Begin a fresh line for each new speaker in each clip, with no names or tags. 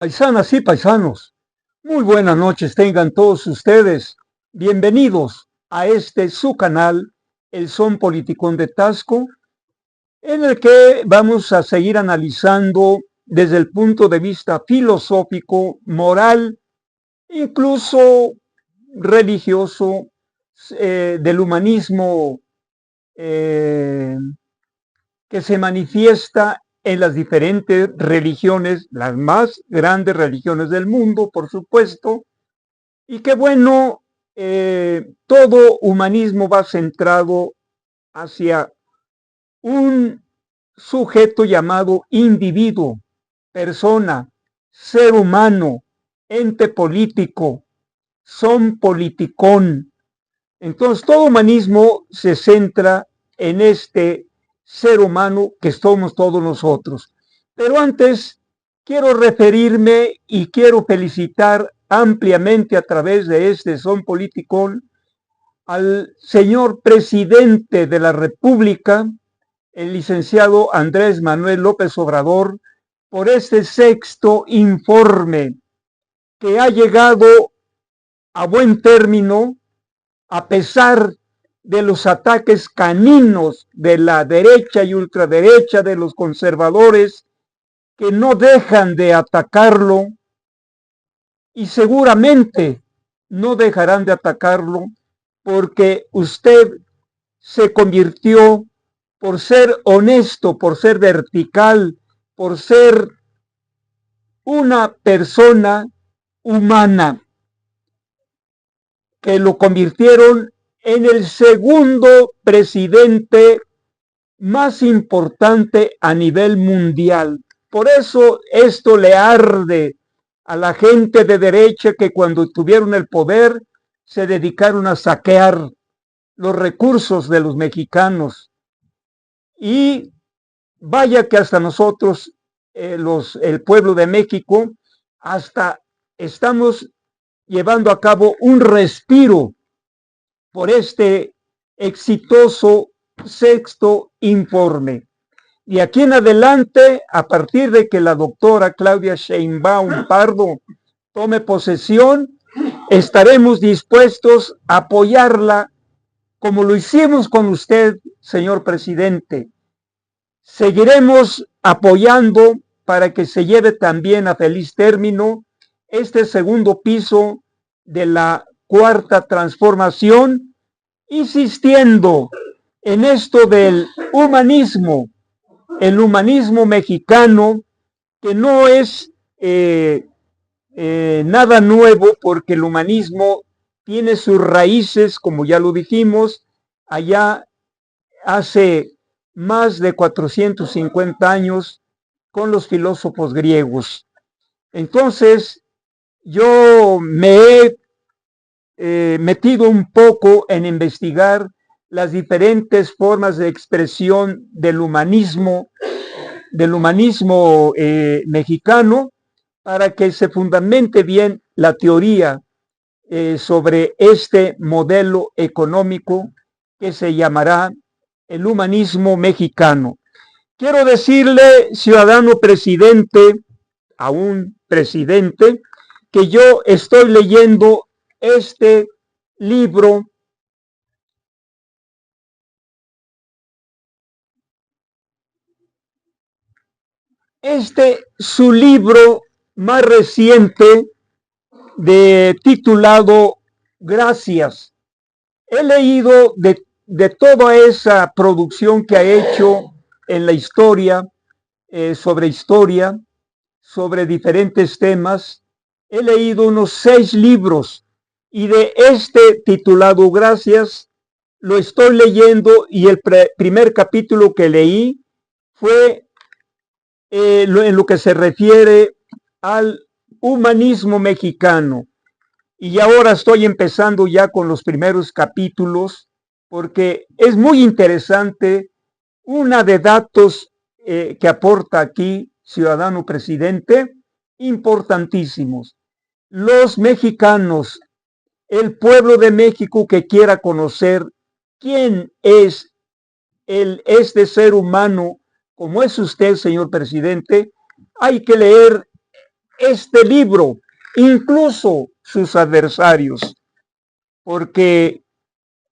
Paisanas y paisanos, muy buenas noches tengan todos ustedes. Bienvenidos a este su canal, El Son Politicón de Tasco, en el que vamos a seguir analizando desde el punto de vista filosófico, moral, incluso religioso, del humanismo que se manifiesta en las diferentes religiones, las más grandes religiones del mundo, por supuesto, y que bueno, todo humanismo va centrado hacia un sujeto llamado individuo, persona, ser humano, ente político, son politicón. Entonces, todo humanismo se centra en este ser humano que somos todos nosotros. Pero antes, quiero referirme y quiero felicitar ampliamente a través de este Son Politicón al señor presidente de la República, el licenciado Andrés Manuel López Obrador, por este sexto informe que ha llegado a buen término a pesar de los ataques caninos de la derecha y ultraderecha, de los conservadores, que no dejan de atacarlo y seguramente no dejarán de atacarlo porque usted se convirtió, por ser honesto, por ser vertical, por ser una persona humana, que lo convirtieron en el segundo presidente más importante a nivel mundial. Por eso esto le arde a la gente de derecha que cuando tuvieron el poder se dedicaron a saquear los recursos de los mexicanos. Y vaya que hasta nosotros, el pueblo de México, hasta estamos llevando a cabo un respiro por este exitoso sexto informe. Y aquí en adelante, a partir de que la doctora Claudia Sheinbaum Pardo tome posesión, estaremos dispuestos a apoyarla como lo hicimos con usted, señor presidente. Seguiremos apoyando para que se lleve también a feliz término este segundo piso de la cuarta transformación, insistiendo en esto del humanismo, el humanismo mexicano, que no es nada nuevo, porque el humanismo tiene sus raíces, como ya lo dijimos, allá hace más de 450 años con los filósofos griegos. Entonces, yo me he metido un poco en investigar las diferentes formas de expresión del humanismo mexicano, para que se fundamente bien la teoría sobre este modelo económico que se llamará el humanismo mexicano. Quiero decirle, ciudadano presidente, a un presidente, que yo estoy leyendo este libro su libro más reciente, titulado Gracias. He leído de toda esa producción que ha hecho en la historia, sobre diferentes temas. He leído unos 6 libros y de este titulado Gracias lo estoy leyendo, y el primer capítulo que leí fue en lo que se refiere al humanismo mexicano. Y ahora estoy empezando ya con los primeros capítulos, porque es muy interesante una de datos que aporta aquí, ciudadano presidente, importantísimos. Los mexicanos, el pueblo de México que quiera conocer quién es este ser humano, como es usted, señor presidente, hay que leer este libro, incluso sus adversarios, porque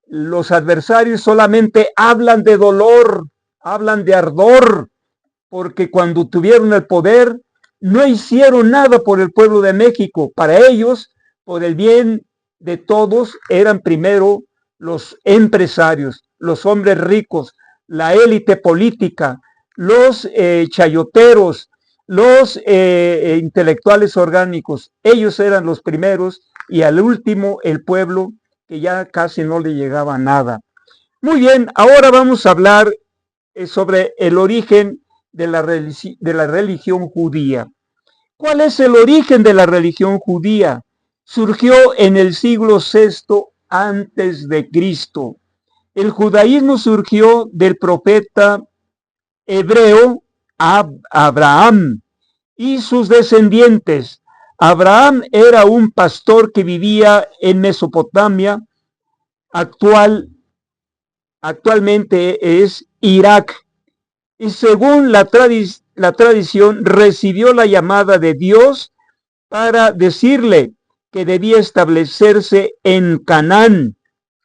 los adversarios solamente hablan de dolor, hablan de ardor, porque cuando tuvieron el poder no hicieron nada por el pueblo de México. Para ellos, por el bien de todos, eran primero los empresarios, los hombres ricos, la élite política, los chayoteros, los intelectuales orgánicos. Ellos eran los primeros y al último el pueblo, que ya casi no le llegaba nada. Muy bien, ahora vamos a hablar sobre el origen de la religión judía. ¿Cuál es el origen de la religión judía? Surgió en el siglo VI antes de Cristo. El judaísmo surgió del profeta hebreo Abraham y sus descendientes. Abraham era un pastor que vivía en Mesopotamia, actualmente es Irak, y según la tradición recibió la llamada de Dios para decirle que debía establecerse en Canaán,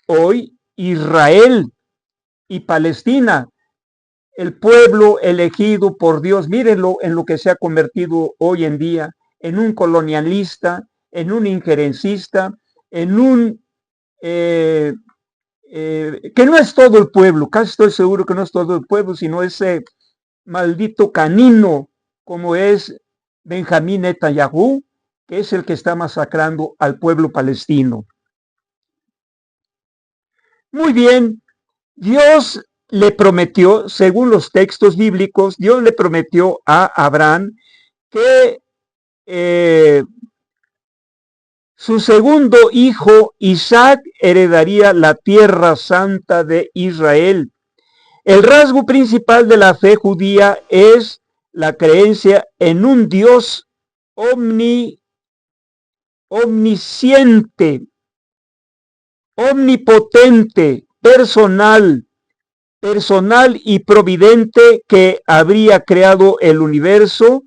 hoy Israel y Palestina, el pueblo elegido por Dios. Mírenlo en lo que se ha convertido hoy en día, en un colonialista, en un injerencista, en un que no es todo el pueblo, casi estoy seguro que no es todo el pueblo, sino ese maldito canino como es Benjamín Netanyahu, que es el que está masacrando al pueblo palestino. Muy bien, Dios le prometió, según los textos bíblicos, Dios le prometió a Abraham que su segundo hijo, Isaac, heredaría la tierra santa de Israel. El rasgo principal de la fe judía es la creencia en un Dios omnisciente, omnipotente, personal y providente, que habría creado el universo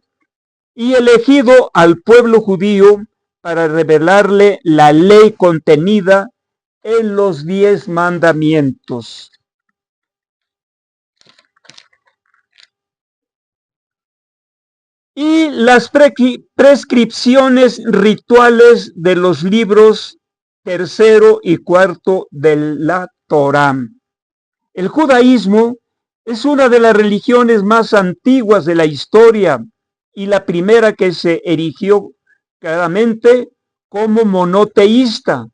y elegido al pueblo judío para revelarle la ley contenida en los 10 mandamientos. Y las prescripciones rituales de los libros tercero y cuarto de la Torá. El judaísmo es una de las religiones más antiguas de la historia y la primera que se erigió claramente como monoteísta.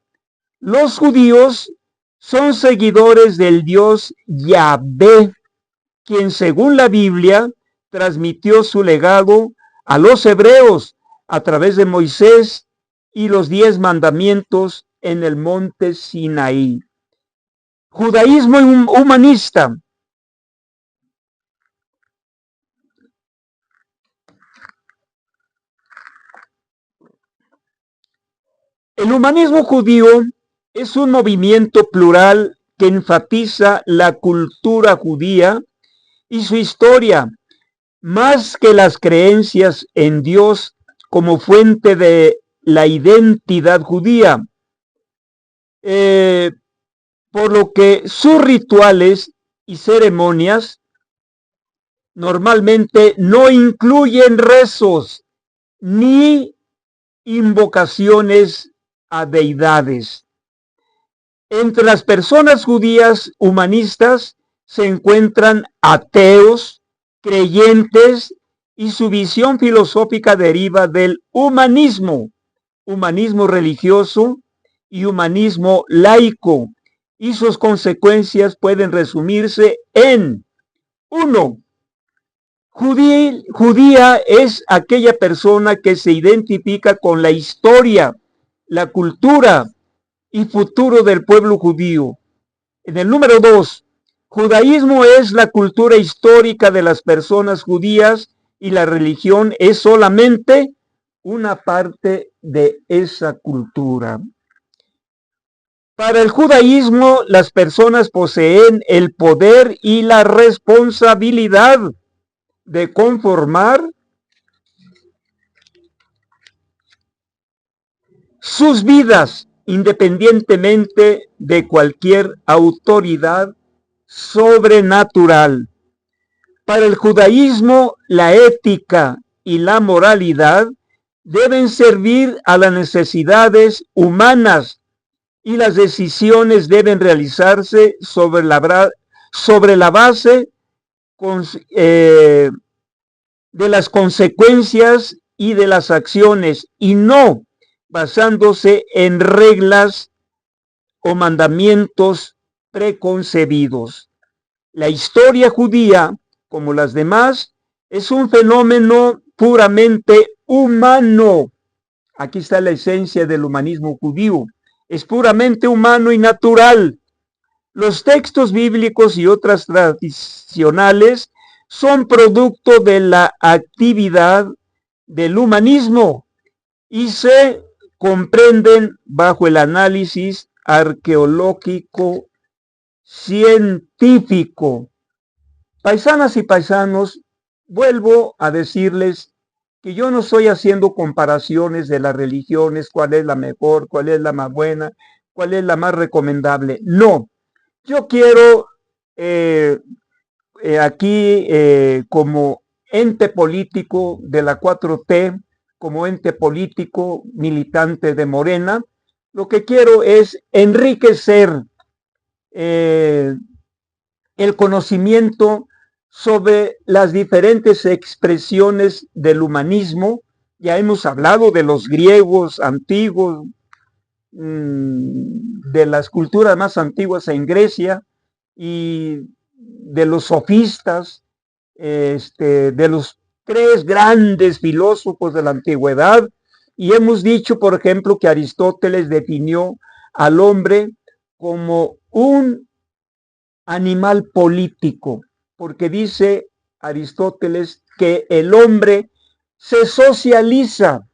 Los judíos son seguidores del Dios Yahvé, quien según la Biblia transmitió su legado a los hebreos a través de Moisés y los 10 mandamientos en el monte Sinaí. Judaísmo humanista. El humanismo judío es un movimiento plural que enfatiza la cultura judía y su historia, más que las creencias en Dios como fuente de la identidad judía, por lo que sus rituales y ceremonias normalmente no incluyen rezos ni invocaciones a deidades. Entre las personas judías humanistas se encuentran ateos, creyentes, y su visión filosófica deriva del humanismo religioso y humanismo laico, y sus consecuencias pueden resumirse en 1. Judía es aquella persona que se identifica con la historia, la cultura y futuro del pueblo judío. En el número 2, judaísmo es la cultura histórica de las personas judías y la religión es solamente una parte de esa cultura. Para el judaísmo, las personas poseen el poder y la responsabilidad de conformar sus vidas, independientemente de cualquier autoridad sobrenatural. Para el judaísmo, la ética y la moralidad deben servir a las necesidades humanas y las decisiones deben realizarse sobre la base de las consecuencias y de las acciones y no basándose en reglas o mandamientos preconcebidos. La historia judía, como las demás, es un fenómeno puramente humano. Aquí está la esencia del humanismo judío. Es puramente humano y natural. Los textos bíblicos y otras tradicionales son producto de la actividad del humanismo y se comprenden bajo el análisis arqueológico científico. Paisanas y paisanos, vuelvo a decirles que yo no estoy haciendo comparaciones de las religiones, cuál es la mejor, cuál es la más buena, cuál es la más recomendable. No, yo quiero aquí como ente político de la 4T, como ente político militante de Morena, lo que quiero es enriquecer el conocimiento sobre las diferentes expresiones del humanismo. Ya hemos hablado de los griegos antiguos, de las culturas más antiguas en Grecia y de los sofistas, de los tres grandes filósofos de la antigüedad, y hemos dicho, por ejemplo, que Aristóteles definió al hombre como un animal político, porque dice Aristóteles que el hombre se socializa,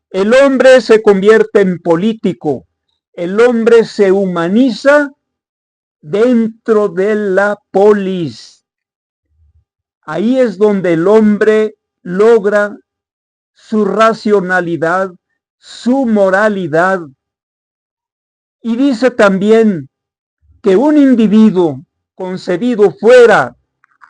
el hombre se convierte en político, el hombre se humaniza dentro de la polis. Ahí es donde el hombre logra su racionalidad, su moralidad. Y dice también que un individuo concebido fuera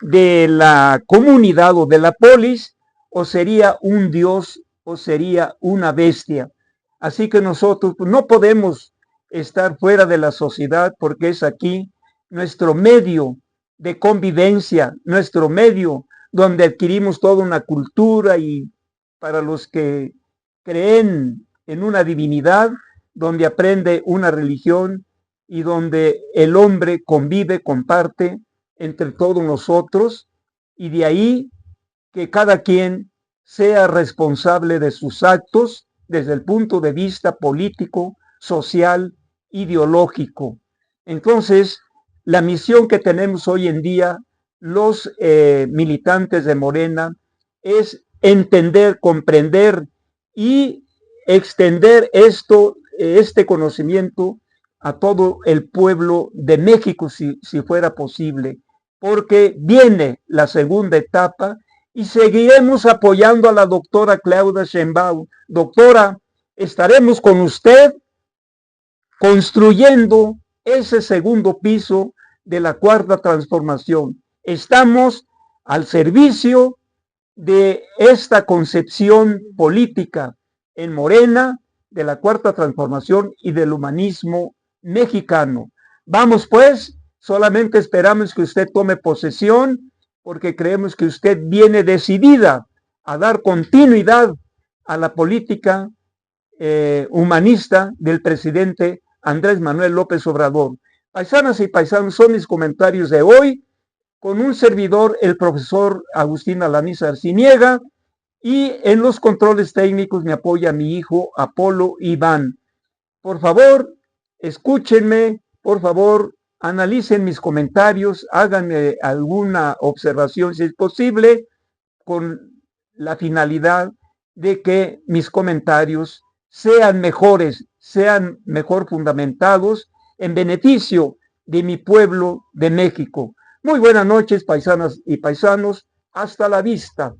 de la comunidad o de la polis, o sería un dios o sería una bestia. Así que nosotros no podemos estar fuera de la sociedad porque es aquí nuestro medio de convivencia, nuestro medio donde adquirimos toda una cultura y para los que creen en una divinidad, donde aprende una religión y donde el hombre convive, comparte entre todos nosotros, y de ahí que cada quien sea responsable de sus actos desde el punto de vista político, social, ideológico. Entonces, la misión que tenemos hoy en día los militantes de Morena es entender, comprender y extender este conocimiento a todo el pueblo de México, si fuera posible, porque viene la segunda etapa y seguiremos apoyando a la doctora Claudia Sheinbaum. Doctora, estaremos con usted construyendo ese segundo piso de la cuarta transformación. Estamos al servicio de esta concepción política en Morena, de la cuarta transformación y del humanismo mexicano. Vamos pues, solamente esperamos que usted tome posesión, porque creemos que usted viene decidida a dar continuidad a la política humanista del presidente Andrés Manuel López Obrador. Paisanas y paisanos, son mis comentarios de hoy, con un servidor, el profesor Agustín Alanís Arciniega, y en los controles técnicos me apoya mi hijo Apolo Iván. Por favor, escúchenme, por favor, analicen mis comentarios, háganme alguna observación si es posible, con la finalidad de que mis comentarios sean mejores, sean mejor fundamentados en beneficio de mi pueblo de México. Muy buenas noches, paisanas y paisanos. Hasta la vista.